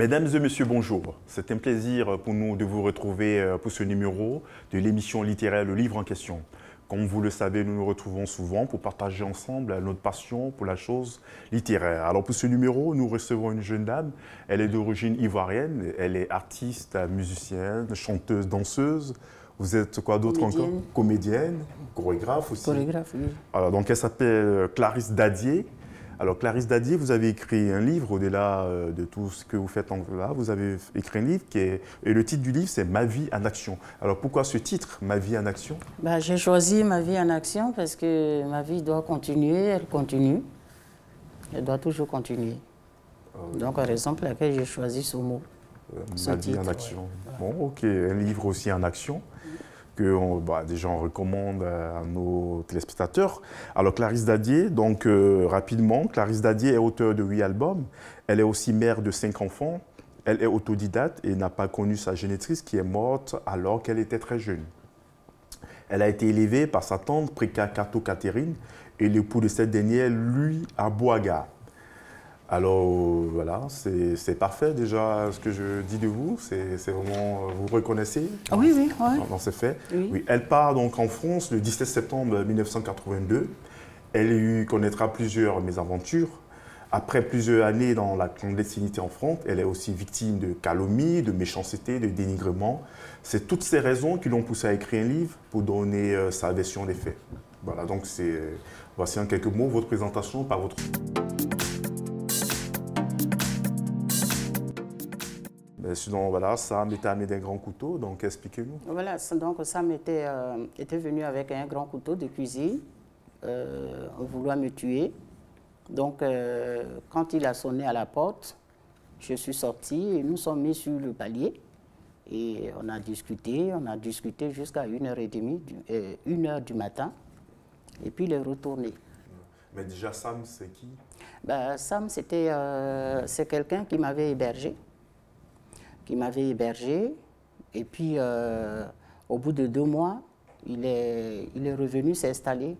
Mesdames et messieurs, bonjour. C'est un plaisir pour nous de vous retrouver pour ce numéro de l'émission littéraire Le Livre en question. Comme vous le savez, nous nous retrouvons souvent pour partager ensemble notre passion pour la chose littéraire. Alors pour ce numéro, nous recevons une jeune dame. Elle est d'origine ivoirienne. Elle est artiste, musicienne, chanteuse, danseuse. Vous êtes quoi d'autre encore? Comédienne, chorégraphe aussi. Chorégraphe, oui. Alors, donc elle s'appelle Clarisse Dadier. Alors, Clarisse Dadier, vous avez écrit un livre, au-delà de tout ce que vous faites là, vous avez écrit un livre et le titre du livre, c'est « Ma vie en action ». Alors, pourquoi ce titre, « Ma vie en action » ? J'ai choisi « Ma vie en action » parce que ma vie doit continuer, elle continue. Elle doit toujours continuer. Donc, raison pour laquelle j'ai choisi ce mot. Ma vie en action. Ouais. Bon, ok, un livre aussi en action que déjà on recommande à nos téléspectateurs. Alors Clarisse Dadier, donc rapidement, Clarisse Dadier est auteure de 8 albums. Elle est aussi mère de 5 enfants. Elle est autodidacte et n'a pas connu sa génitrice qui est morte alors qu'elle était très jeune. Elle a été élevée par sa tante Préka Kato Catherine et l'époux de cette dernière, lui, Abouaga. Alors voilà, c'est parfait déjà ce que je dis de vous, c'est vraiment, vous reconnaissez oui, oui, ouais. Dans ces faits. Oui. Oui, elle part donc en France le 17 septembre 1982. Elle y connaîtra plusieurs mésaventures. Après plusieurs années dans la clandestinité en France, elle est aussi victime de calomnie, de méchanceté, de dénigrement. C'est toutes ces raisons qui l'ont poussée à écrire un livre pour donner sa version des faits. Voilà, donc voici en quelques mots votre présentation par votre... Sinon, voilà, Sam était amené d'un grand couteau, donc expliquez-nous. Voilà, donc Sam était venu avec un grand couteau de cuisine, vouloir me tuer. Donc, quand il a sonné à la porte, je suis sortie et nous sommes mis sur le palier. Et on a discuté jusqu'à 1h30, 1h du matin. Et puis il est retourné. Mais déjà, Sam, c'est qui? Sam, c'est quelqu'un qui m'avait hébergé. Et puis au bout de 2 mois, il est revenu s'installer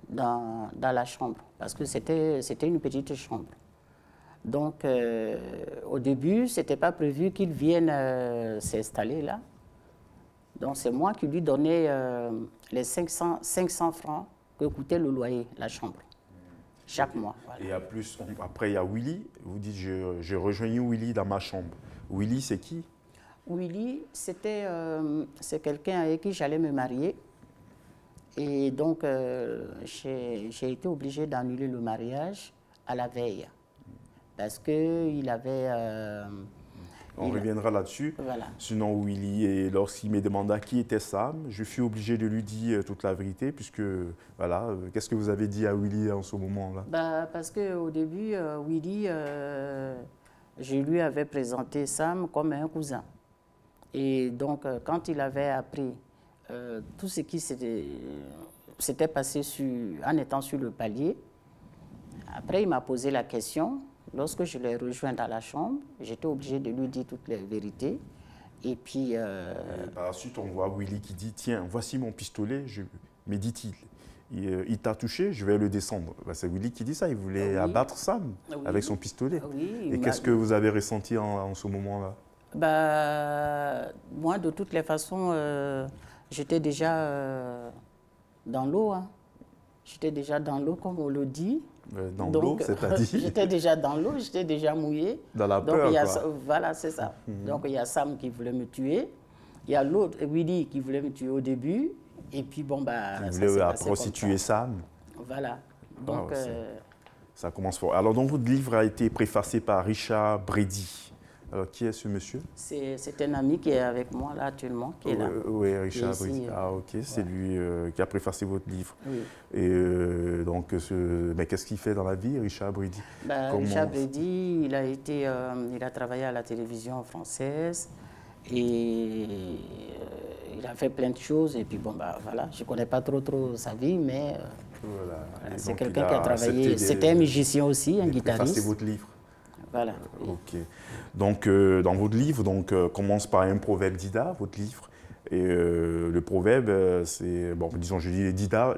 dans la chambre, parce que c'était une petite chambre. Donc au début, ce n'était pas prévu qu'il vienne s'installer là. Donc c'est moi qui lui donnais les 500 francs que coûtait le loyer, la chambre, chaque mois. Voilà. Et après, il y a Willy. Vous dites, j'ai rejoint Willy dans ma chambre. Willy, c'est qui? Willy, c'est quelqu'un avec qui j'allais me marier. Et donc, j'ai été obligée d'annuler le mariage à la veille. Parce qu'il avait... On reviendra là-dessus. Voilà. Sinon, Willy, et lorsqu'il me demanda qui était Sam, je fus obligé de lui dire toute la vérité, puisque, voilà, qu'est-ce que vous avez dit à Willy en ce moment-là? Parce qu'au début, Willy... je lui avais présenté Sam comme un cousin. Et donc, quand il avait appris tout ce qui s'était passé en étant sur le palier, après, il m'a posé la question. Lorsque je l'ai rejoint dans la chambre, j'étais obligée de lui dire toutes les vérités. Et puis... par la suite, on voit Willy qui dit « Tiens, voici mon pistolet, me dit-il. Il t'a touché, je vais le descendre. » C'est Willy qui dit ça, il voulait abattre Sam avec son pistolet. Oui, et qu'est-ce que vous avez ressenti en ce moment-là? Moi, de toutes les façons, j'étais déjà dans l'eau. Hein. J'étais déjà dans l'eau, comme on le dit. Dans l'eau, c'est-à-dire? J'étais déjà dans l'eau, j'étais déjà mouillée. Dans la peur, quoi. Voilà, c'est ça. Donc, il y a Sam qui voulait me tuer. Il y a l'autre, Willy, qui voulait me tuer au début. Et puis, bon, il voulait prostituer Sam. Voilà. Donc, ça commence fort. Alors, donc, votre livre a été préfacé par Richard Brady. Alors, qui est ce monsieur? C'est un ami qui est avec moi, là, actuellement, qui est là. Oui, Richard Brady. Ah, ok, c'est lui qui a préfacé votre livre. Oui. Et donc, mais qu'est-ce qu'il fait dans la vie, Richard Brady? Richard Brady, il a travaillé à la télévision française. Et il a fait plein de choses. Et puis, bon, voilà, je ne connais pas trop sa vie, mais c'est quelqu'un qui a travaillé. C'était un musicien aussi, un guitariste. C'est votre livre. Voilà. Ok. Donc, dans votre livre, commence par un proverbe Dida, votre livre. Et le proverbe, c'est, bon, disons, je dis les Dida,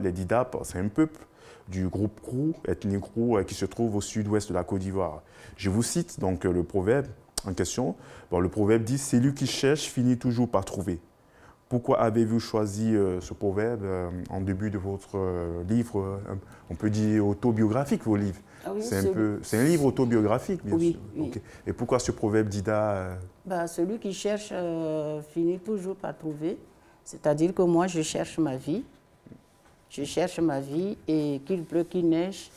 c'est un peuple du groupe Krou, ethnie Krou, qui se trouve au sud-ouest de la Côte d'Ivoire. Je vous cite donc le proverbe. en question. Bon, le proverbe dit « Celui qui cherche finit toujours par trouver ». Pourquoi avez-vous choisi ce proverbe en début de votre livre, on peut dire autobiographique, vos livres? Ah oui, c'est un livre autobiographique, bien sûr. Oui. Okay. Et pourquoi ce proverbe d'Ida Celui qui cherche finit toujours par trouver. C'est-à-dire que moi, je cherche ma vie. Je cherche ma vie et qu'il pleut, qu'il neige,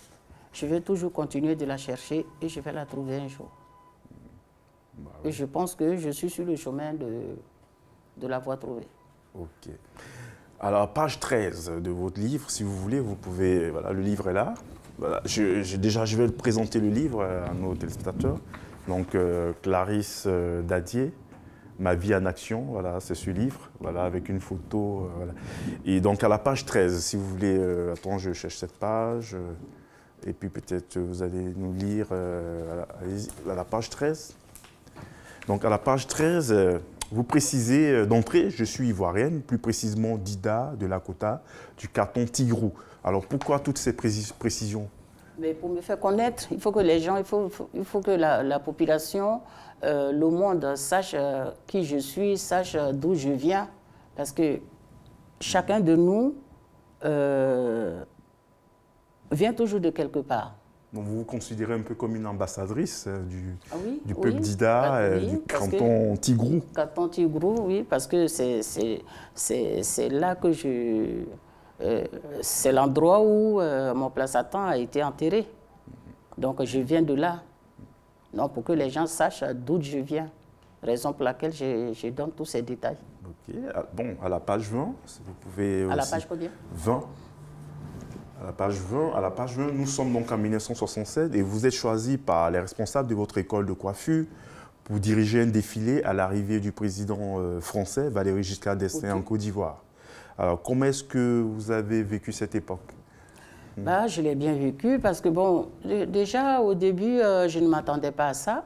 je vais toujours continuer de la chercher et je vais la trouver un jour. Bah, oui. Et je pense que je suis sur le chemin de l'avoir trouvée. Ok. Alors, page 13 de votre livre, si vous voulez, vous pouvez... Voilà, le livre est là. Voilà, je vais présenter le livre à nos téléspectateurs. Donc, Clarisse Dadier, Ma vie en action, voilà, c'est ce livre, voilà, avec une photo. Voilà. Et donc, à la page 13, si vous voulez... attends, je cherche cette page. Et puis, peut-être, vous allez nous lire à la page 13. Donc, à la page 13... vous précisez d'entrée, je suis ivoirienne, plus précisément d'Ida, de Lakota, du canton Tigrou. Alors pourquoi toutes ces précisions? Mais pour me faire connaître, il faut que les gens, il faut que la population, le monde sache qui je suis, sache d'où je viens. Parce que chacun de nous vient toujours de quelque part. Donc vous vous considérez un peu comme une ambassadrice du peuple d'Ida, du canton Tigrou. Canton Tigrou, oui, parce que c'est là que c'est l'endroit où mon placenta a été enterré. Donc je viens de là. Donc pour que les gens sachent d'où je viens. Raison pour laquelle je donne tous ces détails. Ok. Bon, à la page 20, si vous pouvez aussi... À la page combien? 20. À la page 20, nous sommes donc en 1967 et vous êtes choisi par les responsables de votre école de coiffure pour diriger un défilé à l'arrivée du président français, Valéry Giscard d'Estaing, en Côte d'Ivoire. Alors, comment est-ce que vous avez vécu cette époque? Je l'ai bien vécu parce que, bon, déjà au début, je ne m'attendais pas à ça.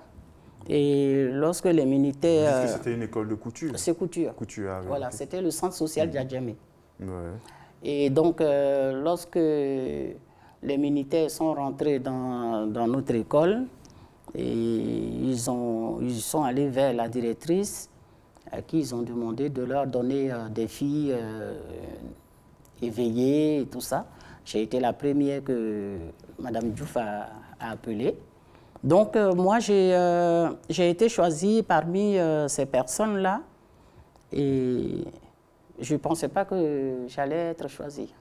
Et lorsque les militaires... Vous dites que c'était une école de couture? C'est couture. Couture, oui. Voilà, c'était le centre social d'Adjamé. Ouais. Et donc, lorsque les militaires sont rentrés dans notre école, et ils sont allés vers la directrice, à qui ils ont demandé de leur donner des filles éveillées et tout ça. J'ai été la première que Mme Diouf a appelée. Donc, moi, j'ai été choisie parmi ces personnes-là. Et je ne pensais pas que j'allais être choisie.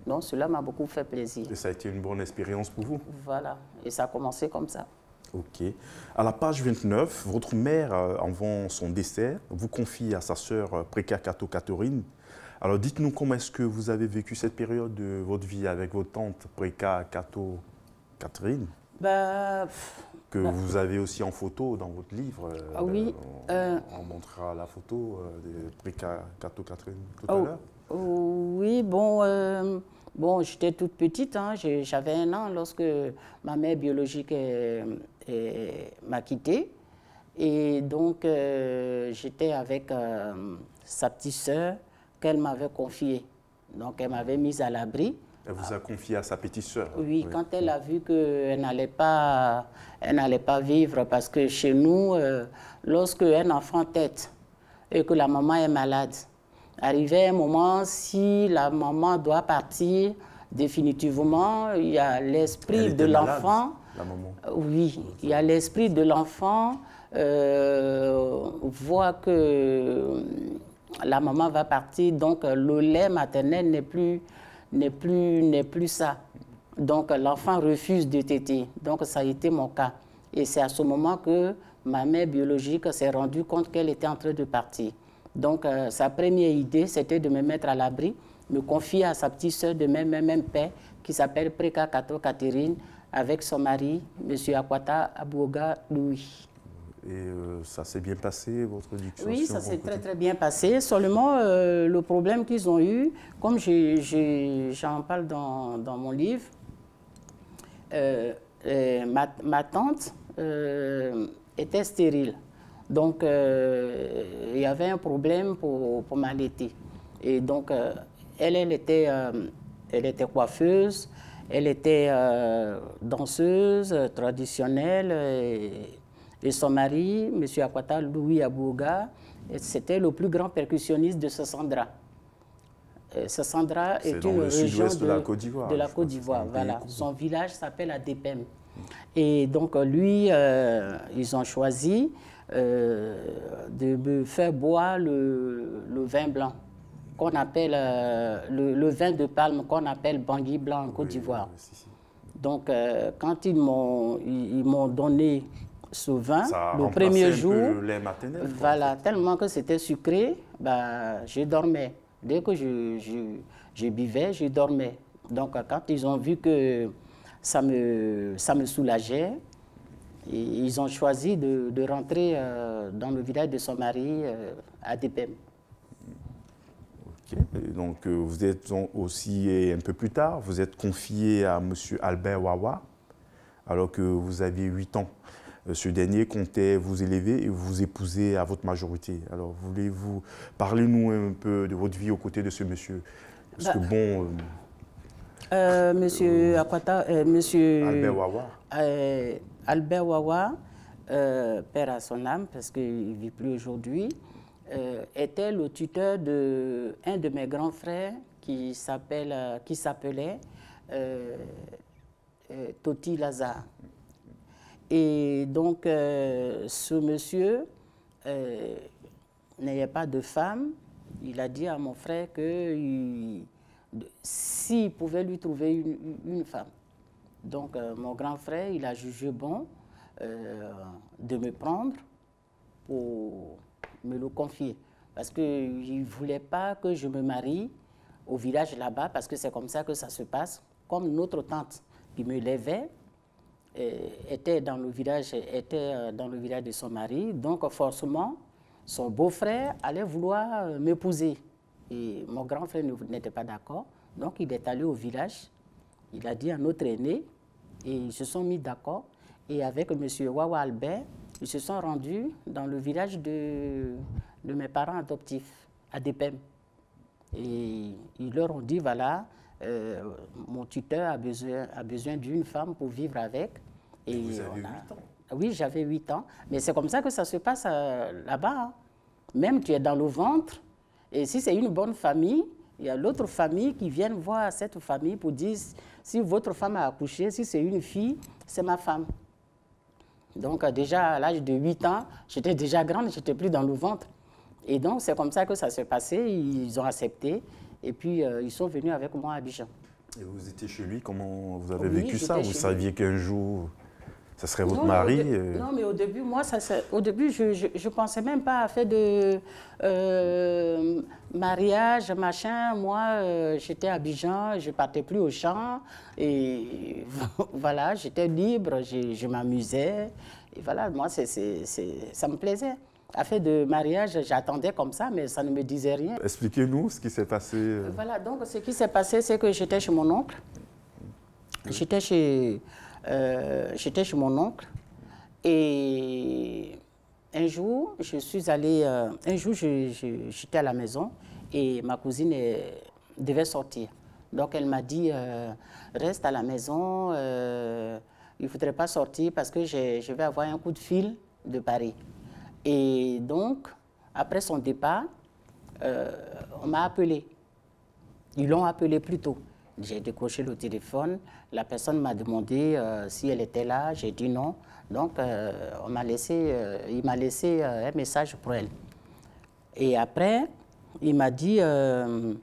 Donc, cela m'a beaucoup fait plaisir. Et ça a été une bonne expérience pour vous? Voilà. Et ça a commencé comme ça. Ok. À la page 29, votre mère, avant son décès, vous confie à sa sœur Préka Kato Catherine. Alors, dites-nous comment est-ce que vous avez vécu cette période de votre vie avec votre tante Préka Kato Catherine? Que vous avez aussi en photo dans votre livre. Oui. On montrera la photo de Préka Kato Catherine tout à l'heure. Oui, bon, j'étais toute petite, hein, j'avais 1 an lorsque ma mère biologique m'a quittée. Et donc, j'étais avec sa petite sœur qu'elle m'avait confiée. Donc, elle m'avait mise à l'abri. Elle vous a confié à sa petite sœur? Oui, quand elle a vu qu'elle n'allait pas vivre, parce que chez nous, lorsque un enfant tète et que la maman est malade, arrivé un moment, si la maman doit partir définitivement, il y a l'esprit de l'enfant. La maman? Oui, il y a l'esprit de l'enfant, voit que la maman va partir, donc le lait maternel n'est plus ça. Donc l'enfant refuse de téter. Donc ça a été mon cas. Et c'est à ce moment que ma mère biologique s'est rendue compte qu'elle était en train de partir. Donc sa première idée, c'était de me mettre à l'abri, me confier à sa petite sœur de même père, qui s'appelle Préka Kato Catherine, avec son mari, M. Akwata Abouoga Louis. Et ça s'est bien passé, votre éducation? Oui, ça s'est très bien passé. Seulement, le problème qu'ils ont eu, comme j'en parle dans mon livre, ma tante était stérile. Donc, il y avait un problème pour m'allaiter. Et donc, elle était coiffeuse, elle était danseuse traditionnelle. Et son mari, M. Akwata Louis Abouga, c'était le plus grand percussionniste de Sassandra. Sassandra est une région de la Côte d'Ivoire. De la Côte d'Ivoire, voilà. Son village s'appelle Adepem. Et donc, lui, ils ont choisi de me faire boire le vin blanc, qu'on appelle le vin de palme, qu'on appelle Bangui blanc en Côte d'Ivoire. Donc, quand ils m'ont donné ce vin, le premier jour, voilà, tellement que c'était sucré, bah, je dormais. Dès que je buvais, je dormais. Donc, quand ils ont vu que ça me soulageait, ils ont choisi de rentrer dans le village de son mari, à Depem. Ok. Donc, vous êtes aussi, un peu plus tard, vous êtes confié à M. Albert Wawa, alors que vous aviez 8 ans. Ce dernier comptait vous élever et vous épouser à votre majorité. Alors, voulez-vous parler-nous un peu de votre vie aux côtés de ce monsieur? Parce que bon... Monsieur Akwata, monsieur Albert Wawa. Albert Wawa, père à son âme, parce qu'il ne vit plus aujourd'hui, était le tuteur d'un de mes grands frères qui s'appelait Toti Lazare. Et donc, ce monsieur n'ayait pas de femme. Il a dit à mon frère que s'il pouvait lui trouver une femme. Donc, mon grand frère, il a jugé bon de me prendre pour me le confier. Parce qu'il ne voulait pas que je me marie au village là-bas, parce que c'est comme ça que ça se passe. Comme notre tante qui me levait, était dans le village de son mari, donc forcément, son beau-frère allait vouloir m'épouser. Et mon grand frère n'était pas d'accord, donc il est allé au village, il a dit à notre aîné, et ils se sont mis d'accord, et avec M. Wawa Albert, ils se sont rendus dans le village de mes parents adoptifs, à Depem. Et ils leur ont dit, voilà, mon tuteur a besoin d'une femme pour vivre avec. Et vous avez 8 ans? Oui, j'avais 8 ans. Mais c'est comme ça que ça se passe là-bas. Hein. Même tu es dans le ventre. Et si c'est une bonne famille, il y a l'autre famille qui vient voir cette famille pour dire, si votre femme a accouché, si c'est une fille, c'est ma femme. Donc déjà à l'âge de 8 ans, j'étais déjà grande, je n'étais plus dans le ventre. Et donc c'est comme ça que ça s'est passé, ils ont accepté. Et puis, ils sont venus avec moi à Abidjan. Et vous étiez chez lui, comment vous avez vécu ça? Vous saviez qu'un jour, ça serait votre mari? Non, mais au début, moi, au début, je ne pensais même pas à faire de mariage, machin. Moi, j'étais à Abidjan, je ne partais plus au champ. Et voilà, j'étais libre, je m'amusais. Et voilà, moi, ça me plaisait. À fait de mariage, j'attendais comme ça, mais ça ne me disait rien. Expliquez-nous ce qui s'est passé. Voilà, donc ce qui s'est passé, c'est que j'étais chez mon oncle. J'étais chez mon oncle. Et un jour, je suis allée... j'étais à la maison et ma cousine devait sortir. Donc elle m'a dit, reste à la maison, il ne faudrait pas sortir parce que je vais avoir un coup de fil de Paris. Et donc, après son départ, on m'a appelé. Ils l'ont appelé plus tôt. J'ai décroché le téléphone. La personne m'a demandé si elle était là. J'ai dit non. Donc, il m'a laissé un message pour elle. Et après, il m'a demandé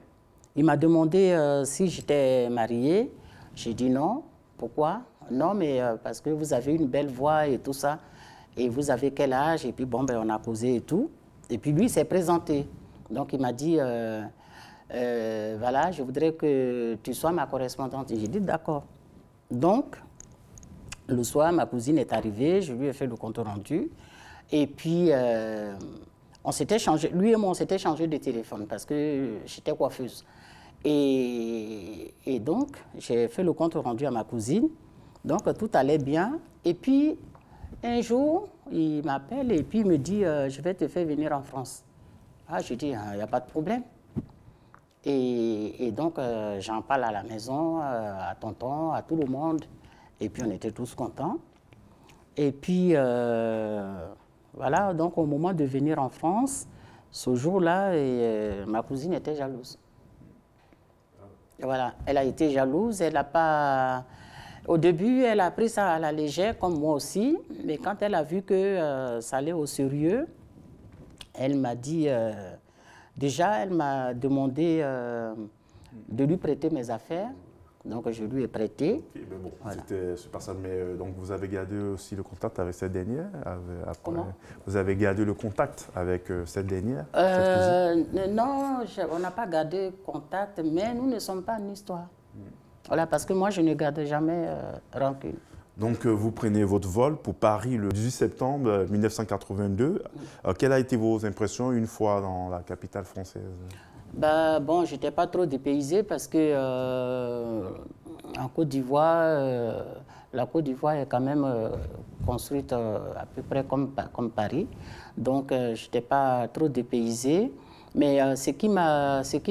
si j'étais mariée. J'ai dit non. Pourquoi? Non, mais parce que vous avez une belle voix et tout ça. Et vous avez quel âge? Et puis, bon, ben, on a causé et tout. Et puis, lui, il s'est présenté. Donc, il m'a dit, voilà, je voudrais que tu sois ma correspondante. Et j'ai dit, d'accord. Donc, le soir, ma cousine est arrivée, je lui ai fait le compte rendu. Et puis, on s'était changé, lui et moi, on s'était changé de téléphone parce que j'étais coiffeuse. Et donc, j'ai fait le compte rendu à ma cousine. Donc, tout allait bien. Et puis, un jour, il m'appelle et puis il me dit, je vais te faire venir en France. Ah, je dis, il n'y a pas de problème. Et donc, j'en parle à la maison, à tonton, à tout le monde. Et puis, on était tous contents. Et puis, voilà, donc au moment de venir en France, ce jour-là, ma cousine était jalouse. Et voilà, elle a été jalouse, elle n'a pas... Au début, elle a pris ça à la légère, comme moi aussi, mais quand elle a vu que ça allait au sérieux, elle m'a dit... déjà, elle m'a demandé de lui prêter mes affaires. Donc, je lui ai prêté. Okay, mais bon, voilà. c'est pas ça. Mais donc, vous avez gardé aussi le contact avec cette dernière après, Comment? Vous avez gardé le contact avec cette dernière Non, on n'a pas gardé contact, mais nous ne sommes pas en histoire. Voilà, parce que moi, je ne garde jamais rancune. Donc, vous prenez votre vol pour Paris le 18 septembre 1982. Quelles ont été vos impressions une fois dans la capitale française? Ben, bon, je n'étais pas trop dépaysée parce que en Côte d'Ivoire, la Côte d'Ivoire est quand même construite à peu près comme Paris. Donc, je n'étais pas trop dépaysée. Mais ce qui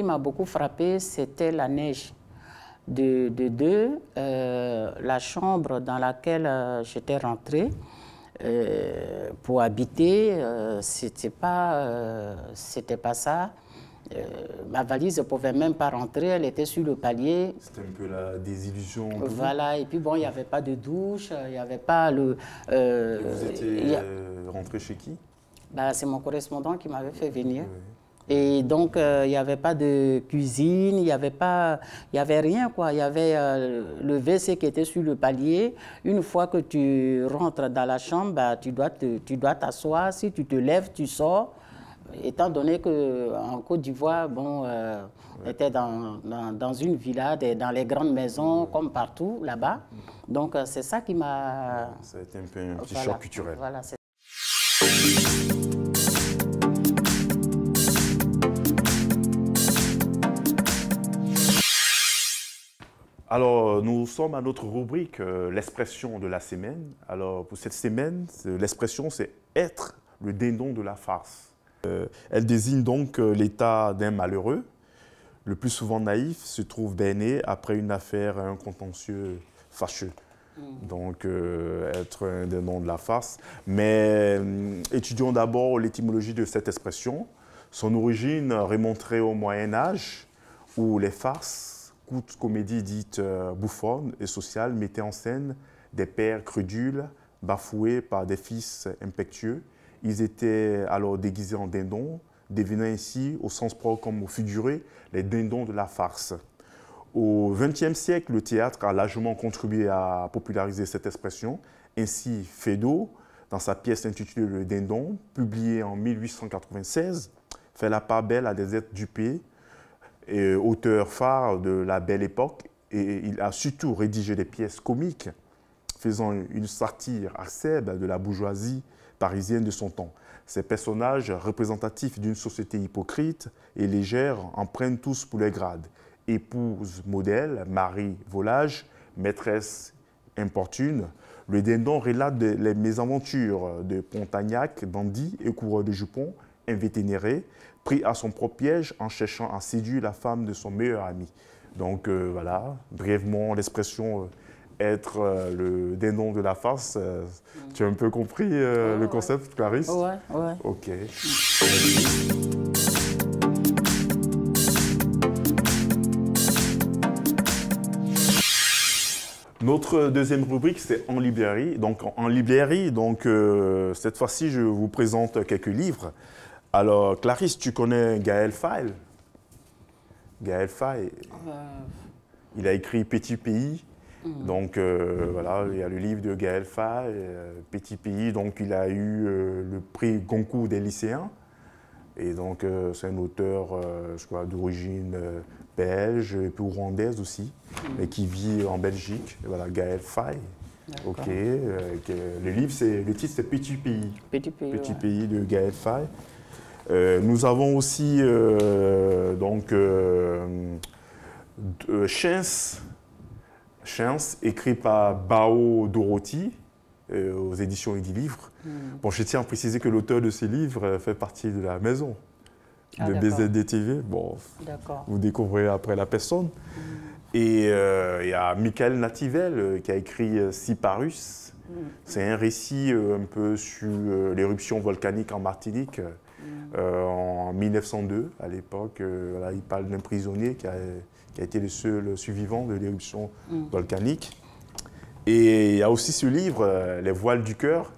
m'a beaucoup frappé, c'était la neige. De deux, la chambre dans laquelle j'étais rentrée pour habiter, c'était pas ça. Ma valise ne pouvait même pas rentrer, elle était sur le palier. C'était un peu la désillusion. Voilà, et puis bon, il n'y avait pas de douche, il n'y avait pas le... Et vous étiez rentré chez qui? Bah, c'est mon correspondant qui m'avait fait venir. Oui. Et donc, il n'y avait pas de cuisine, il n'y avait rien, quoi. Il y avait le WC qui était sur le palier. Une fois que tu rentres dans la chambre, bah, tu dois t'asseoir. Si tu te lèves, tu sors. Étant donné qu'en Côte d'Ivoire, bon, on était dans une villa, dans les grandes maisons, comme partout là-bas. Donc, c'est ça qui m'a... Ça a été un peu un petit choc culturel. Voilà, Alors, nous sommes à notre rubrique, l'expression de la semaine. Alors, pour cette semaine, l'expression, c'est « être le dindon de la farce ». Elle désigne donc l'état d'un malheureux, le plus souvent naïf, se trouve berné après une affaire, un contentieux fâcheux. Donc, être un dindon de la farce. Mais étudions d'abord l'étymologie de cette expression. Son origine remonterait au Moyen-Âge, où les farces, comédie dite bouffonne et sociale, mettait en scène des pères crédules bafoués par des fils impétueux. Ils étaient alors déguisés en dindons, devenant ainsi, au sens propre comme au figuré, les dindons de la farce. Au XXe siècle, le théâtre a largement contribué à populariser cette expression. Ainsi, Feydeau, dans sa pièce intitulée Le Dindon, publiée en 1896, fait la part belle à des êtres dupés, et auteur phare de la Belle Époque, et il a surtout rédigé des pièces comiques faisant une satire acerbe de la bourgeoisie parisienne de son temps. Ces personnages représentatifs d'une société hypocrite et légère en prennent tous pour les grades. Épouse modèle, mari volage, maîtresse importune. Le Dindon relate les mésaventures de Pontagnac, dandy et coureur de jupons, invétéré, pris à son propre piège en cherchant à séduire la femme de son meilleur ami. Donc voilà, brièvement l'expression être le dindon de la farce. Tu as un peu compris le concept, Clarisse? Ouais. Ok. Notre deuxième rubrique, c'est En librairie. Donc, en librairie, cette fois-ci, je vous présente quelques livres. Alors, Clarisse, tu connais Gaël Faye? Gaël Faye, il a écrit Petit Pays. Donc, voilà, il y a le livre de Gaël Faye, Petit Pays. Donc, il a eu le prix Goncourt des lycéens. Et donc, c'est un auteur, je crois, d'origine belge et puis rwandaise aussi, mais qui vit en Belgique. Et voilà, Gaël Faye. Ok. Le titre, c'est Petit Pays. Petit Pays. Petit Pays de Gaël Faye. Nous avons aussi Chance, écrit par Bao Dorothy, aux éditions Edilivre. Bon, je tiens à préciser que l'auteur de ces livres fait partie de la maison de BZD-TV. Bon, vous découvrez après la personne. Et il y a Michael Nativel qui a écrit Cyparus, C'est un récit un peu sur l'éruption volcanique en Martinique en 1902. À l'époque, voilà, il parle d'un prisonnier qui a été le seul survivant de l'éruption volcanique. Et il y a aussi ce livre, Les voiles du cœur.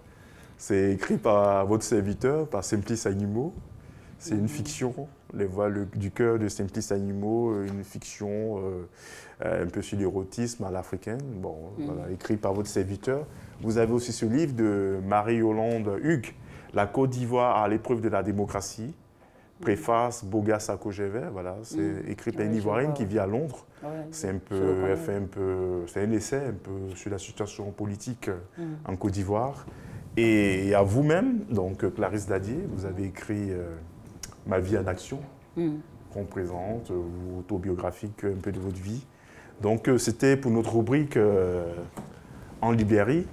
C'est écrit par votre serviteur, par Simplice Animaux. C'est une fiction, Les voiles du cœur de Simplice Animaux, une fiction un peu sur l'érotisme à l'africaine, bon, voilà, écrit par votre serviteur. Vous avez aussi ce livre de Marie-Yolande Hugues, La Côte d'Ivoire à l'épreuve de la démocratie. Préface Boga Sako-Gever, voilà, c'est écrit par une Ivoirienne qui vit à Londres. Ouais, c'est un peu, elle fait un peu, c'est un essai un peu sur la situation politique en Côte d'Ivoire. Et à vous-même, donc Clarisse Dadier, vous avez écrit Ma vie en action, qu'on présente, autobiographique un peu de votre vie. Donc c'était pour notre rubrique En Libérie.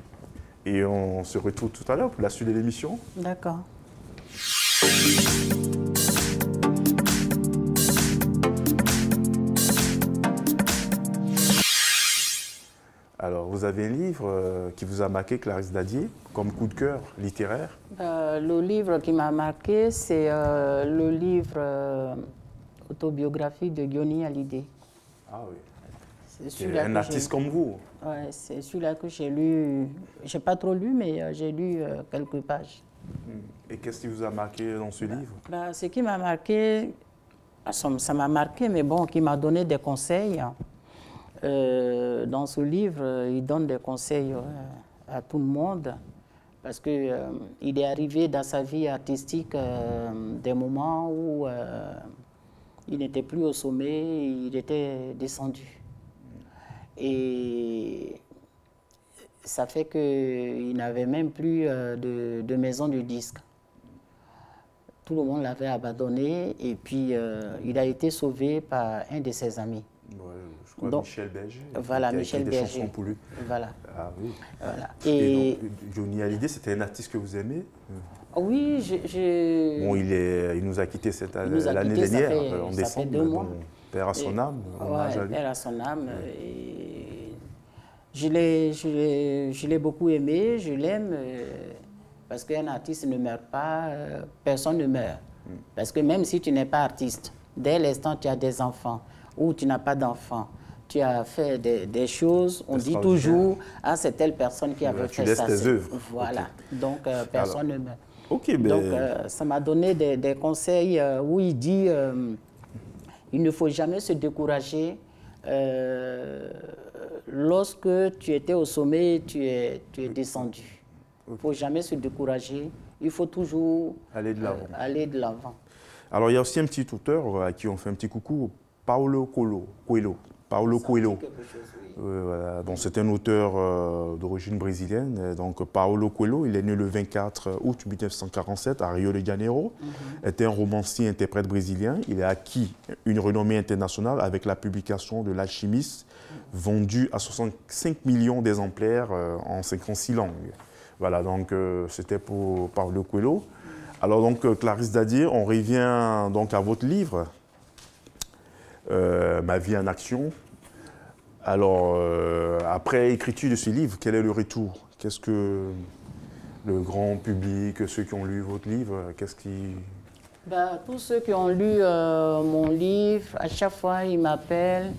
Et on se retrouve tout à l'heure pour la suite de l'émission. D'accord. Alors, vous avez un livre qui vous a marqué, Clarisse Dadier, comme coup de cœur littéraire? Le livre qui m'a marqué, c'est le livre autobiographique de Yoni Hallyday. Ah oui. C'est un artiste comme vous. Oui, c'est celui-là que j'ai lu. Je n'ai pas trop lu, mais j'ai lu quelques pages. Et qu'est-ce qui vous a marqué dans ce livre? Ce qui m'a marqué, ça m'a marqué, mais bon, qui m'a donné des conseils. Dans ce livre, il donne des conseils à tout le monde parce qu'il est arrivé dans sa vie artistique des moments où il n'était plus au sommet, il était descendu. Et ça fait qu'il n'avait même plus de maison de disques. Tout le monde l'avait abandonné et puis il a été sauvé par un de ses amis. Ouais, je crois donc, Michel Berger. Voilà, Michel Berger. Des chansons pour lui. Voilà. Ah oui. Voilà. Et donc, Yoni Hallyday, c'était un artiste que vous aimez? Oui, Bon, il nous a quittés l'année dernière, en décembre. 2 mois. Père à son âme. Ouais, père à son âme. Et je l'ai beaucoup aimé, je l'aime, parce qu'un artiste ne meurt pas, personne ne meurt. Parce que même si tu n'es pas artiste, dès l'instant tu as des enfants, ou tu n'as pas d'enfants, tu as fait des choses, on dit toujours, ah, c'est telle personne qui avait fait ça. Tu laisses tes œuvres. Voilà, okay. Donc personne ne meurt. Okay, donc ça m'a donné des conseils où il dit, il ne faut jamais se décourager. Lorsque tu étais au sommet, tu es descendu. Il ne faut jamais se décourager, il faut toujours aller de l'avant. Alors il y a aussi un petit auteur à qui on fait un petit coucou, Paulo Coelho. Paulo Coelho. Voilà. Donc, c'est un auteur d'origine brésilienne. Donc, Paulo Coelho, il est né le 24 août 1947 à Rio de Janeiro. Était un romancier interprète brésilien. Il a acquis une renommée internationale avec la publication de L'Alchimiste, vendue à 65 millions d'exemplaires en 56 langues. Voilà, donc c'était pour Paulo Coelho. Alors, donc, Clarisse Dadier, on revient donc à votre livre. Ma vie en action. Alors, après l'écriture de ce livre, quel est le retour? Qu'est-ce que le grand public, ceux qui ont lu votre livre, qu'est-ce qui... Tous ceux qui ont lu mon livre, à chaque fois, ils m'appellent.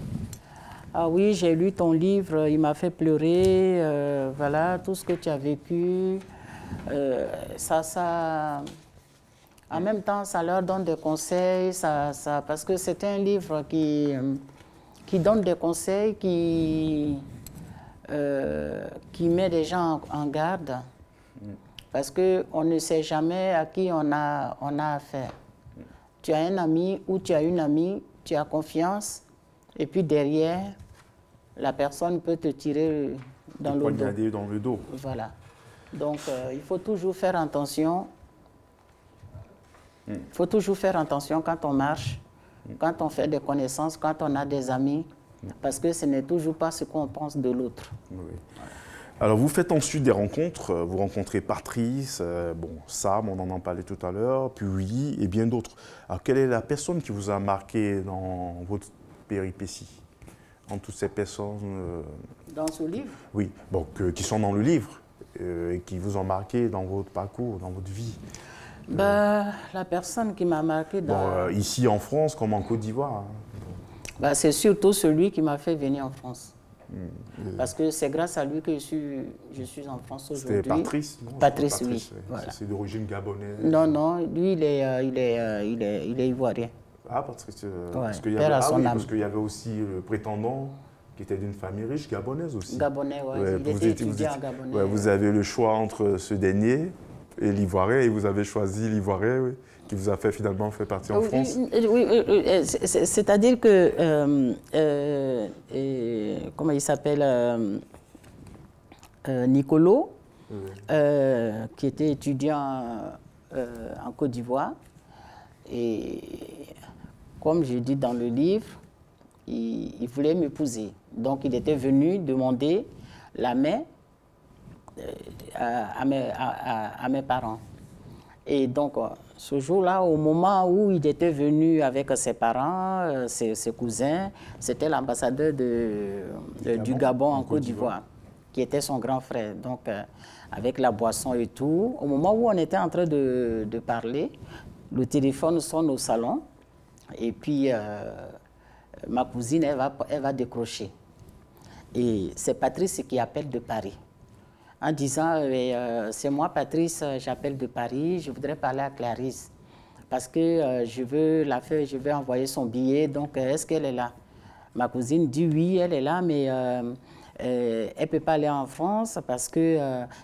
Ah oui, j'ai lu ton livre, il m'a fait pleurer, voilà, tout ce que tu as vécu. En même temps, ça leur donne des conseils, parce que c'est un livre qui donne des conseils, qui met les gens en garde, parce qu'on ne sait jamais à qui on a affaire. Tu as un ami ou tu as une amie, tu as confiance, et puis derrière, la personne peut te tirer dans le dos. Dans le dos. Voilà. Donc, il faut toujours faire attention. Il faut toujours faire attention quand on marche, quand on fait des connaissances, quand on a des amis, parce que ce n'est toujours pas ce qu'on pense de l'autre. Oui. Alors, vous faites ensuite des rencontres. Vous rencontrez Patrice, Sam, on en a parlé tout à l'heure, puis Willy et bien d'autres. Alors, quelle est la personne qui vous a marqué dans votre péripétie? En toutes ces personnes... Dans ce livre? Oui, qui sont dans le livre. et qui vous ont marqué dans votre parcours, dans votre vie? La personne qui m'a marqué ici en France comme en Côte d'Ivoire. C'est surtout celui qui m'a fait venir en France. Parce que c'est grâce à lui que je suis en France aujourd'hui. C'était Patrice, non? Patrice, oui. Voilà. C'est d'origine gabonaise? Non, lui, il est ivoirien. Ah, Patrice, parce qu'il y avait aussi le prétendant qui était d'une famille riche, gabonaise aussi. Gabonais, oui. Il était étudiant en gabonais. Ouais, vous avez le choix entre ce dernier et l'ivoirien, et vous avez choisi l'ivoirien, oui, qui vous a fait finalement faire partie en France. Oui, c'est-à-dire que, comment il s'appelle, Nicolo, qui était étudiant en Côte d'Ivoire, et comme je dis dans le livre, il voulait m'épouser. Donc il était venu demander la main à mes parents. Et donc, ce jour-là, au moment où il était venu avec ses parents, ses cousins, c'était l'ambassadeur du Gabon en Côte d'Ivoire, qui était son grand frère. Donc, avec la boisson et tout, au moment où on était en train de parler, le téléphone sonne au salon, et puis ma cousine, elle va décrocher. Et c'est Patrice qui appelle de Paris, en disant c'est moi Patrice, j'appelle de Paris, je voudrais parler à Clarisse parce que je veux envoyer son billet, donc est-ce qu'elle est là? Ma cousine dit oui, elle est là, mais elle ne peut pas aller en France parce qu'elle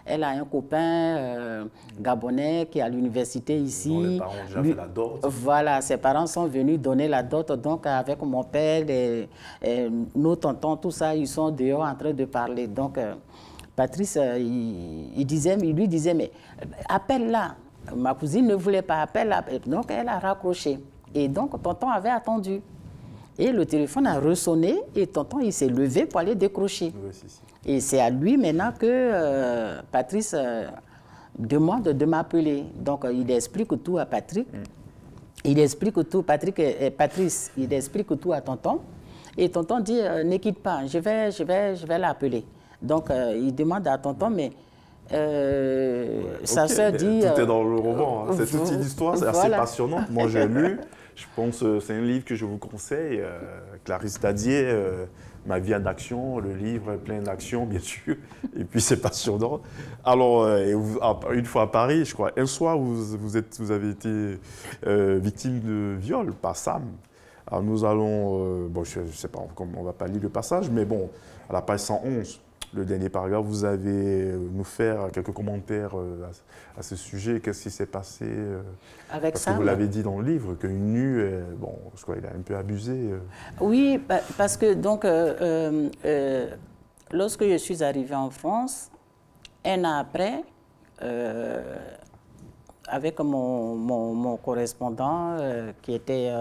a un copain gabonais qui est à l'université ici. Dont les parents ont déjà fait la dot. Voilà, ses parents sont venus donner la dot, donc avec mon père, nos tontons, tout ça, ils sont dehors en train de parler. Donc, Patrice, il lui disait, mais appelle-la. Ma cousine ne voulait pas appeler, donc elle a raccroché. Et donc, tonton avait attendu. Et le téléphone a ressonné et tonton, il s'est levé pour aller décrocher. Oui, si. Et c'est à lui maintenant que Patrice demande de m'appeler. Donc, il explique tout à Patrick. Il explique tout, Patrice, il explique tout à tonton. Et tonton dit, ne quitte pas, je vais l'appeler. Donc, il demande à tonton, mais sa sœur dit... Tout est dans le roman, hein. C'est toute une histoire, c'est assez passionnante. Moi, j'ai lu, je pense que c'est un livre que je vous conseille. Clarisse Dadier, Ma vie en action, le livre est plein d'action, bien sûr. Et puis, c'est passionnant. Alors, une fois à Paris, je crois, un soir, vous avez été victime de viol par Sam. Alors, nous allons... je ne sais pas, on ne va pas lire le passage, mais bon, à la page 111, le dernier paragraphe, vous avez nous faire quelques commentaires à ce sujet. Qu'est-ce qui s'est passé avec parce Sam? Que vous l'avez dit dans le livre, qu'une nue, je crois qu'il a un peu abusé. Oui, parce que donc, lorsque je suis arrivée en France, un an après, avec mon correspondant qui était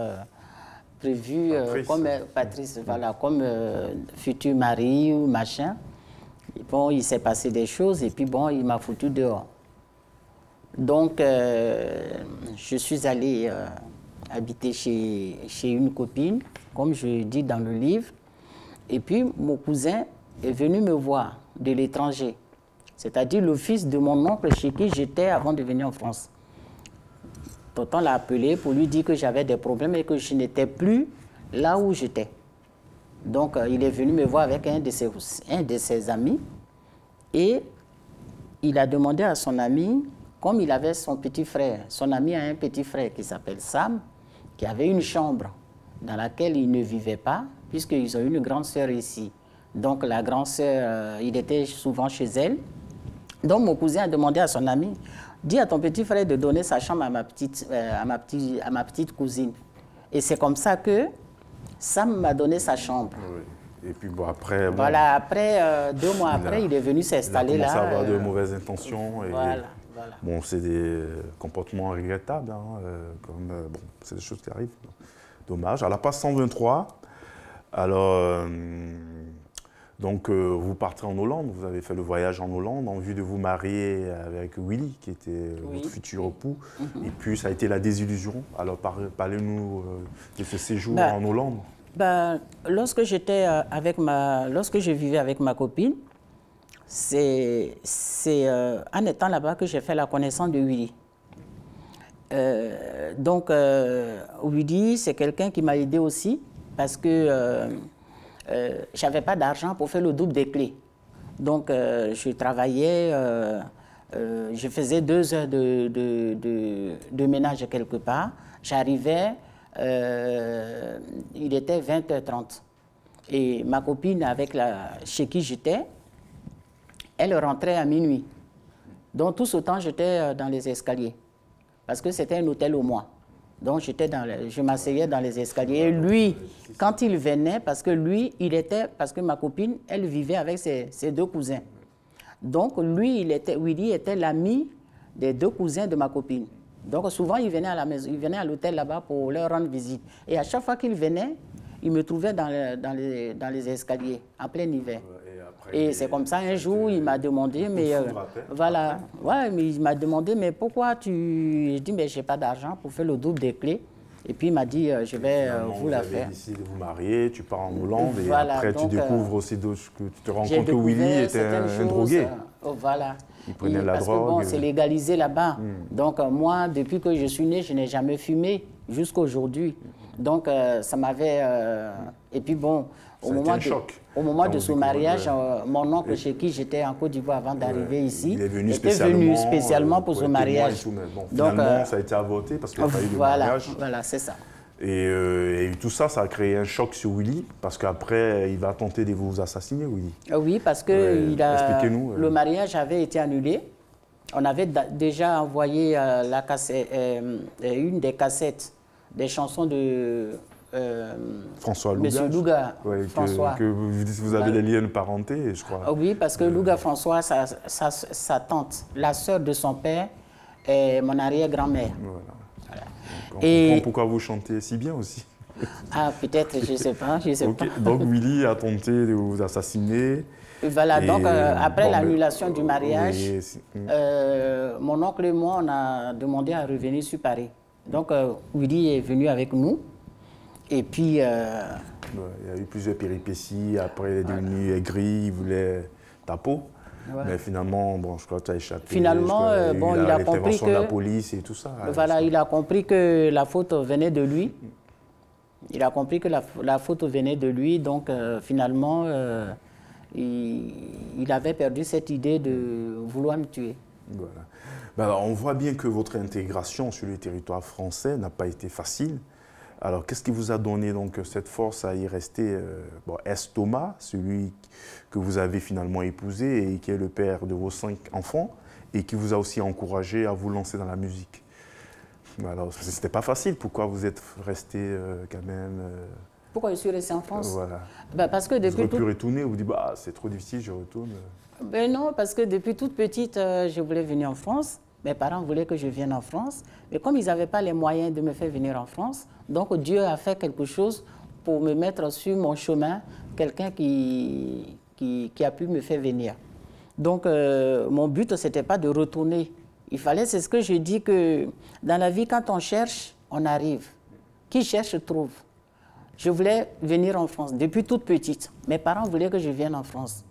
prévu comme Patrice, voilà, comme futur mari ou machin. Bon, il s'est passé des choses et puis bon, il m'a foutu dehors. Donc, je suis allée habiter chez une copine, comme je dis dans le livre. Et puis, mon cousin est venu me voir de l'étranger, c'est-à-dire le fils de mon oncle chez qui j'étais avant de venir en France. Tonton l'a appelé pour lui dire que j'avais des problèmes et que je n'étais plus là où j'étais. Donc, il est venu me voir avec un de ses amis et il a demandé à son ami, comme il avait son petit frère, son ami a un petit frère qui s'appelle Sam, qui avait une chambre dans laquelle il ne vivait pas, puisqu'ils ont une grande sœur ici. Donc, la grande sœur, il était souvent chez elle. Donc, mon cousin a demandé à son ami, dis à ton petit frère de donner sa chambre à ma petite cousine. Et c'est comme ça que Sam m'a donné sa chambre. Oui. Et puis bon, après... Bon, voilà, après, 2 mois après, il est venu s'installer là. Il a commencé à avoir de mauvaises intentions. Et, voilà. Bon, c'est des comportements regrettables, hein, bon, c'est des choses qui arrivent. Dommage. À la page 123, alors, donc vous partez en Hollande, vous avez fait le voyage en Hollande en vue de vous marier avec Willy, qui était votre futur époux. Et puis, ça a été la désillusion. Alors, parlez-nous de ce séjour en Hollande. Lorsque je vivais avec ma copine, c'est en étant là-bas que j'ai fait la connaissance de Willy. Willy, c'est quelqu'un qui m'a aidé aussi parce que je n'avais pas d'argent pour faire le double des clés. Donc, je travaillais, je faisais 2 heures de ménage quelque part. J'arrivais, il était 20h30. Et ma copine chez qui j'étais, elle rentrait à minuit. Donc, tout ce temps, j'étais dans les escaliers. Parce que c'était un hôtel au mois. Donc, je m'asseyais dans les escaliers. Et lui, quand il venait, parce que ma copine, elle vivait avec ses 2 cousins. Donc, Willy était l'ami des 2 cousins de ma copine. Donc, souvent, il venait à la maison, il venait à l'hôtel là-bas pour leur rendre visite. Et à chaque fois qu'il venait, il me trouvait dans les escaliers, en plein hiver. Et c'est comme ça, un jour, il m'a demandé, mais il m'a demandé, mais pourquoi je dis, mais je n'ai pas d'argent pour faire le double des clés. Et puis il m'a dit, je vais vous la faire. Vous avez décidé de vous marier, tu pars en Hollande, et après tu découvres aussi que tu te rends compte que Willy était un drogué. Voilà. Il prenait la parce drogue. Que bon, c'est légalisé là-bas. Donc moi, depuis que je suis né, je n'ai jamais fumé, jusqu'à aujourd'hui. Donc ça m'avait... Et puis bon, au moment de ce mariage, mon oncle chez qui j'étais en Côte d'Ivoire avant d'arriver ici, était venu spécialement pour ce mariage. Bon, finalement, ça a été avorté parce qu'il n'y a pas eu de mariage. Voilà, c'est ça. Et tout ça, ça a créé un choc sur Willy, parce qu'après, il va tenter de vous assassiner, Willy. Oui, parce que le mariage avait été annulé. On avait déjà envoyé une des cassettes des chansons de François Louga. Monsieur Louga. Ouais, que vous avez des liens de parenté, je crois. Oui, parce que Louga François, sa tante, la sœur de son père, est mon arrière-grand-mère. Voilà. On comprend pourquoi vous chantez si bien aussi. Ah, peut-être, je ne sais pas. Donc Willy a tenté de vous assassiner. Voilà, donc après l'annulation du mariage, mon oncle et moi, on a demandé à revenir sur Paris. Donc Willy est venu avec nous. Et puis... il y a eu plusieurs péripéties. Après, il est devenu aigri, il voulait ta peau. Ouais. Mais finalement, bon, je crois que tu as échappé. Finalement, il a compris que... de la police et tout ça. Voilà, il a compris que la faute venait de lui. Il a compris que la faute venait de lui. Donc, finalement, il avait perdu cette idée de vouloir me tuer. Voilà. Ben alors, on voit bien que votre intégration sur le territoire français n'a pas été facile. Alors, qu'est-ce qui vous a donné donc cette force à y rester? Est-ce Thomas, celui que vous avez finalement épousé et qui est le père de vos 5 enfants et qui vous a aussi encouragé à vous lancer dans la musique? Alors, c'était pas facile. Pourquoi vous êtes resté quand même Pourquoi je suis resté en France? Voilà. Parce que depuis vous auriez pu retourner, vous dites, c'est trop difficile, je retourne. Non, parce que depuis toute petite, je voulais venir en France. Mes parents voulaient que je vienne en France. Mais comme ils n'avaient pas les moyens de me faire venir en France, donc Dieu a fait quelque chose pour me mettre sur mon chemin, quelqu'un qui a pu me faire venir. Donc, mon but, ce n'était pas de retourner. Il fallait, c'est ce que je dis, que dans la vie, quand on cherche, on arrive. Qui cherche, trouve. Je voulais venir en France depuis toute petite. Mes parents voulaient que je vienne en France.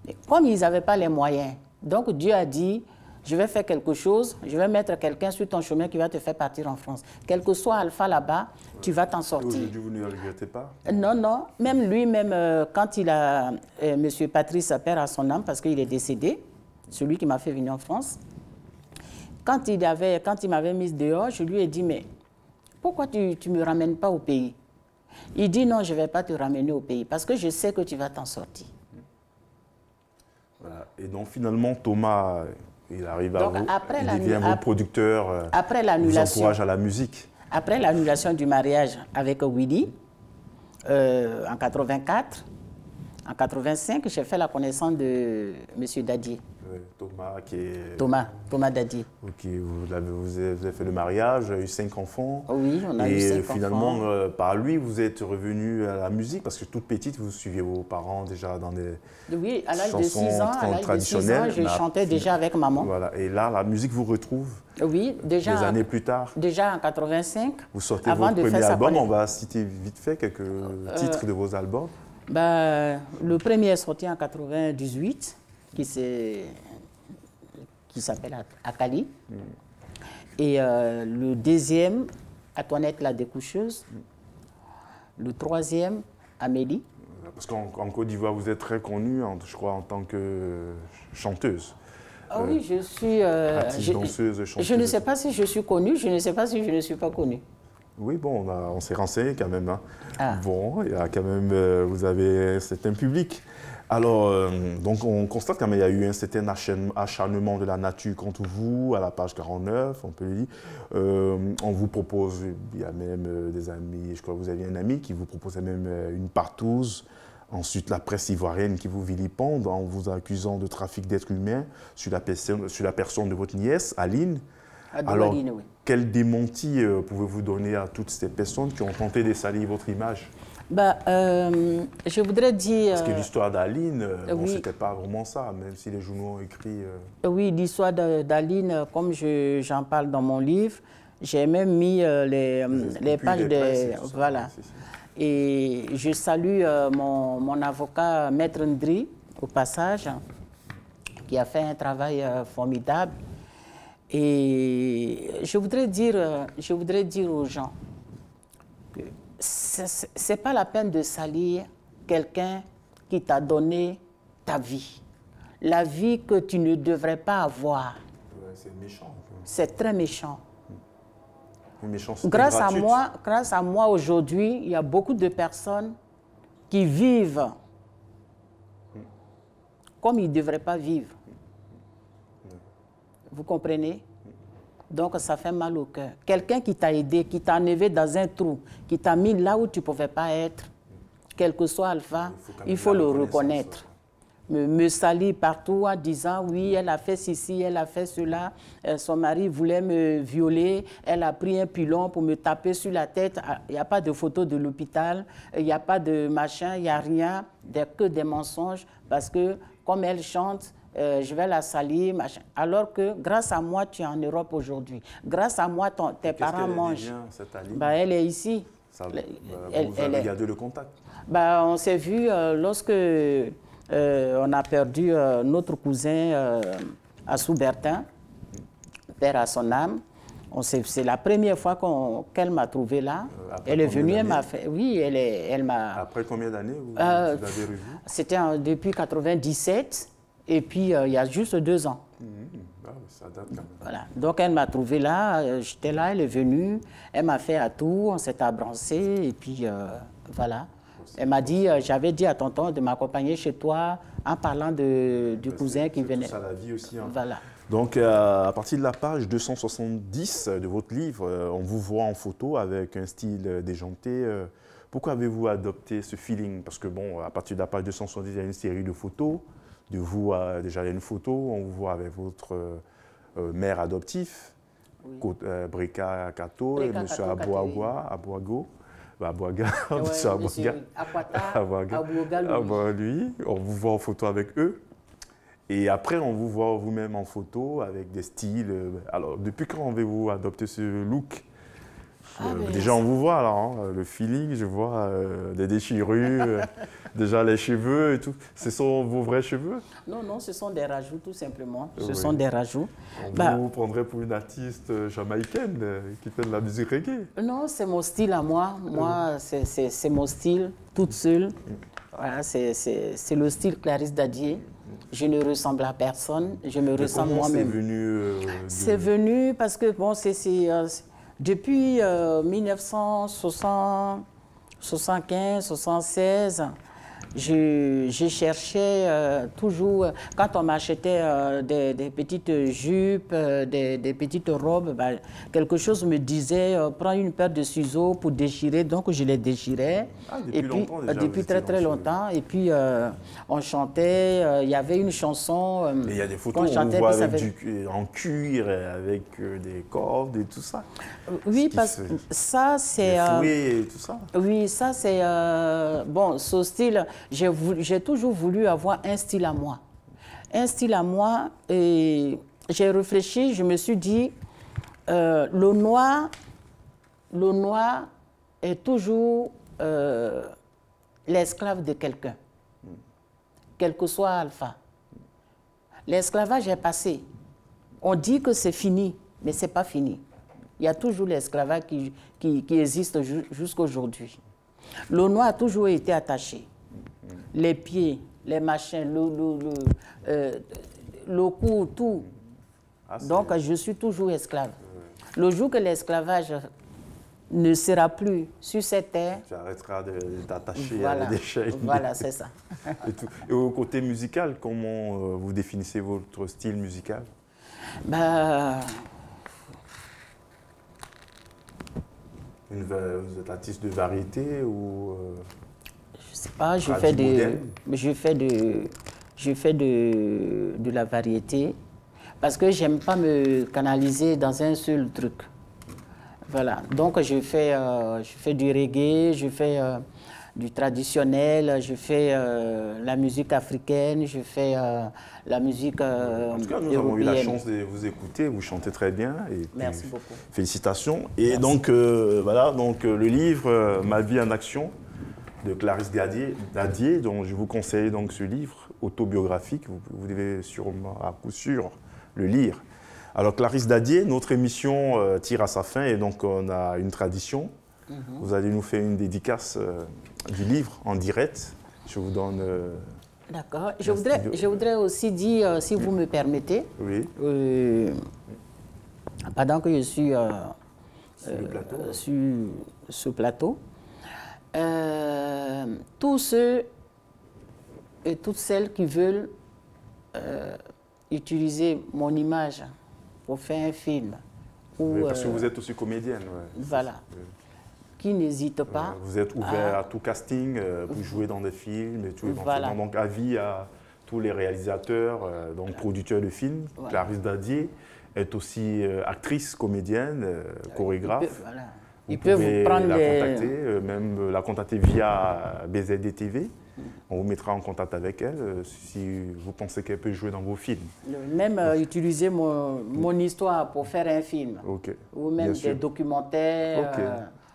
Mais comme ils n'avaient pas les moyens, donc Dieu a dit... Je vais faire quelque chose, je vais mettre quelqu'un sur ton chemin qui va te faire partir en France. Quel que soit Alpha là-bas, tu vas t'en sortir. Aujourd'hui, vous ne le regrettez pas? Non. Même lui, quand il a... M. Patrice, père à son âme, parce qu'il est décédé, celui qui m'a fait venir en France, quand il m'avait mise dehors, je lui ai dit, mais pourquoi tu ne me ramènes pas au pays? Il dit, non, je ne vais pas te ramener au pays, parce que je sais que tu vas t'en sortir. Voilà. Et donc, finalement, Thomas... Il arrive à vous, il devient votre producteur, il vous encourage à la musique. Après l'annulation du mariage avec Willy, en 84, en 85, j'ai fait la connaissance de M. Dadier. Thomas, qui est... Thomas Dadier. Ok, vous avez fait le mariage, vous avez eu 5 enfants. Oui, on a eu 5 enfants. Et finalement, par lui, vous êtes revenu à la musique, parce que toute petite, vous suiviez vos parents déjà dans des Oui, à l'âge de 6 ans, je chantais déjà avec maman. Voilà, et là, la musique vous retrouve. Oui, déjà. Des années plus tard. Déjà en 85. Vous sortez votre premier album, on va citer vite fait quelques titres de vos albums. Le premier est sorti en 98. qui s'appelle Akali. Et le deuxième, Antoinette la découcheuse. Le troisième, Amélie. Parce qu'en Côte d'Ivoire, vous êtes très connue, je crois, en tant que chanteuse. Ah oui, je suis... artiste, danseuse, chanteuse. Je ne sais pas si je suis connue, je ne sais pas si je ne suis pas connue. Oui, bon, on s'est renseigné quand même. Hein. Ah. Bon, il y a quand même, vous avez un public. Alors, donc on constate quand même qu'il y a eu un certain acharnement de la nature contre vous, à la page 49, on peut le dire. On vous propose, il y a même des amis, je crois que vous aviez un ami qui vous proposait même une partouze. Ensuite, la presse ivoirienne qui vous vilipende en vous accusant de trafic d'êtres humains sur la personne de votre nièce, Aline. Alors, Aline, oui. Quel démenti pouvez-vous donner à toutes ces personnes qui ont tenté de salir votre image? Je voudrais dire... Parce que l'histoire d'Aline, oui. ce n'était pas vraiment ça, même si les journaux ont écrit... Oui, l'histoire d'Aline, comme j'en parle dans mon livre, j'ai même mis les pages de... Voilà. Ouais, et je salue mon avocat, Maître Ndri, au passage, qui a fait un travail formidable. Et je voudrais dire aux gens que ce n'est pas la peine de salir quelqu'un qui t'a donné ta vie. La vie que tu ne devrais pas avoir. Ouais, c'est méchant. C'est très méchant. Grâce à moi aujourd'hui, il y a beaucoup de personnes qui vivent comme ils ne devraient pas vivre. Vous comprenez? Donc ça fait mal au cœur. Quelqu'un qui t'a aidé, qui t'a enlevé dans un trou, qui t'a mis là où tu ne pouvais pas être, quel que soit Alpha, il faut le reconnaître. Me salir partout en disant oui, elle a fait ceci, elle a fait cela, son mari voulait me violer, elle a pris un pilon pour me taper sur la tête. Il n'y a pas de photo de l'hôpital, il n'y a pas de machin, il n'y a rien, que des mensonges, parce que comme elle chante, je vais la salir, machin. Alors que grâce à moi, tu es en Europe aujourd'hui. Grâce à moi, tes parents mangent. Cette Aline? Elle est ici. Vous avez gardé le contact? On s'est vu lorsque on a perdu notre cousin à Soubertin, père à son âme. C'est la première fois qu'elle m'a trouvé là. Elle est venue, elle m'a fait... Oui, elle m'a... Après combien d'années vous l'avez revue? C'était depuis 1997. Et puis, il y a juste 2 ans. Ça date quand même. Voilà. Donc, elle m'a trouvé là, j'étais là, elle est venue, elle m'a fait à tout, on s'est abrancé, et puis voilà. Elle m'a dit, j'avais dit à tonton de m'accompagner chez toi en parlant du cousin qui venait. C'est ça la vie aussi. Hein. Voilà. Donc, à partir de la page 270 de votre livre, on vous voit en photo avec un style déjanté. Pourquoi avez-vous adopté ce feeling? Parce que, bon, à partir de la page 270, il y a une série de photos. De vous, déjà, il y a une photo, on vous voit avec votre mère adoptive, oui. Breka Kato, et M. Abouago. Abouaga, M. Abouaga, lui, on vous voit en photo avec eux. Et après, on vous voit vous-même en photo avec des styles. Alors, depuis quand avez-vous adopté ce look? Déjà, on vous voit, alors, hein, le feeling, je vois des déchirures, déjà les cheveux et tout. Ce sont vos vrais cheveux? Non, non, ce sont des rajouts, tout simplement. Ce sont des rajouts. On vous prendrait pour une artiste jamaïcaine qui fait de la musique reggae? Non, c'est mon style à moi. Moi, c'est mon style, toute seule. Voilà, c'est le style Clarisse Dadier. Je ne ressemble à personne, je me ressemble moi-même. C'est venu C'est venu parce que, bon, depuis 1975, 76, je cherchais toujours, quand on m'achetait des petites jupes, des petites robes, quelque chose me disait, prends une paire de ciseaux pour déchirer, donc je les déchirais. Depuis longtemps déjà? Depuis très longtemps, et puis on chantait, il y avait une chanson... Et il y a des photos où on vous voit en cuir, avec des cordes et tout ça. Oui, parce que ça c'est... Les fouets et tout ça. Oui, ça c'est... bon, ce style... J'ai toujours voulu avoir un style à moi. Un style à moi, et j'ai réfléchi, je me suis dit, le noir est toujours l'esclave de quelqu'un, quel que soit Alpha. L'esclavage est passé. On dit que c'est fini, mais ce n'est pas fini. Il y a toujours l'esclavage qui existe jusqu'à aujourd'hui. Le noir a toujours été attaché. Les pieds, les machins, le cou, tout. Donc, je suis toujours esclave. Le jour que l'esclavage ne sera plus sur cette terre... Tu arrêteras d'attacher voilà, les déchets. Voilà, c'est ça. Et au côté musical, comment vous définissez votre style musical? Bah, vous êtes artiste de variété ou... je sais pas, je fais de la variété parce que j'aime pas me canaliser dans un seul truc. Voilà, donc je fais du reggae, je fais du traditionnel, je fais la musique africaine, je fais la musique En tout cas, nous avons eu la chance de vous écouter, vous chantez très bien. Et merci beaucoup. Félicitations. Et merci. Donc, voilà, donc, le livre Ma vie en action de Clarisse Dadier, dont je vous conseille donc, ce livre autobiographique, vous devez sûrement, à coup sûr, le lire. Alors Clarisse Dadier, notre émission tire à sa fin et donc on a une tradition. Vous allez nous faire une dédicace du livre en direct. Je vous donne... D'accord. Je voudrais aussi dire, si vous me permettez, oui. Pendant que je suis sur ce plateau, tous ceux et toutes celles qui veulent utiliser mon image pour faire un film. Oui, parce que vous êtes aussi comédienne. Ouais. Voilà. Qui n'hésite pas. Vous êtes ouvert à tout casting pour jouer dans des films et tout éventuellement. Voilà. Donc avis à tous les réalisateurs, donc producteurs de films. Voilà. Clarisse Dadier est aussi actrice, comédienne, chorégraphe. Ils peuvent vous prendre la contacter, même la contacter via BZD TV. On vous mettra en contact avec elle si vous pensez qu'elle peut jouer dans vos films. Même utiliser mon histoire pour faire un film. Okay. Ou même des documentaires,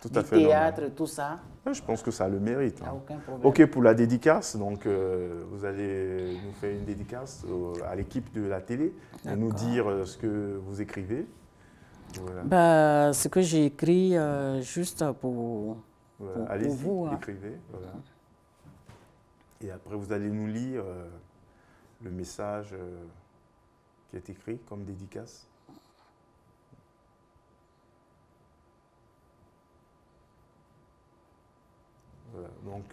du théâtre, tout ça. Je pense que ça a le mérite. Il n'y a aucun problème. Ok, pour la dédicace, donc vous allez nous faire une dédicace à l'équipe de la télé, et nous dire ce que vous écrivez. Voilà. Bah, ce que j'ai écrit juste pour vous. Écrivez. Voilà. Et après, vous allez nous lire le message qui est écrit comme dédicace. Voilà, donc,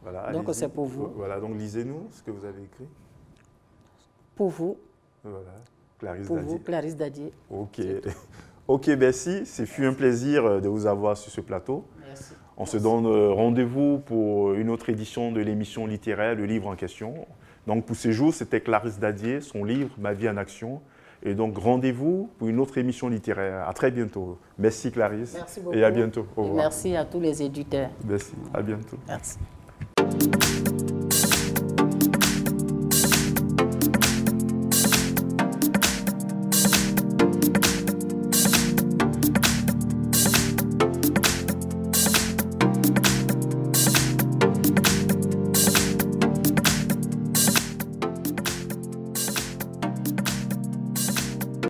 voilà, donc c'est pour vous. Voilà, donc lisez-nous ce que vous avez écrit. Pour vous. Voilà, Clarisse pour Dadier. Vous, Clarisse Dadier. Ok. Ok, merci. Ce fut un plaisir de vous avoir sur ce plateau. Merci. On se donne rendez-vous pour une autre édition de l'émission littéraire, le livre en question. Donc pour ces jours, c'était Clarisse Dadier, son livre « Ma vie en action ». Et donc rendez-vous pour une autre émission littéraire. À très bientôt. Merci Clarisse. Merci beaucoup. Et à bientôt. Au revoir. Merci à tous les éditeurs. Merci. À bientôt. Merci.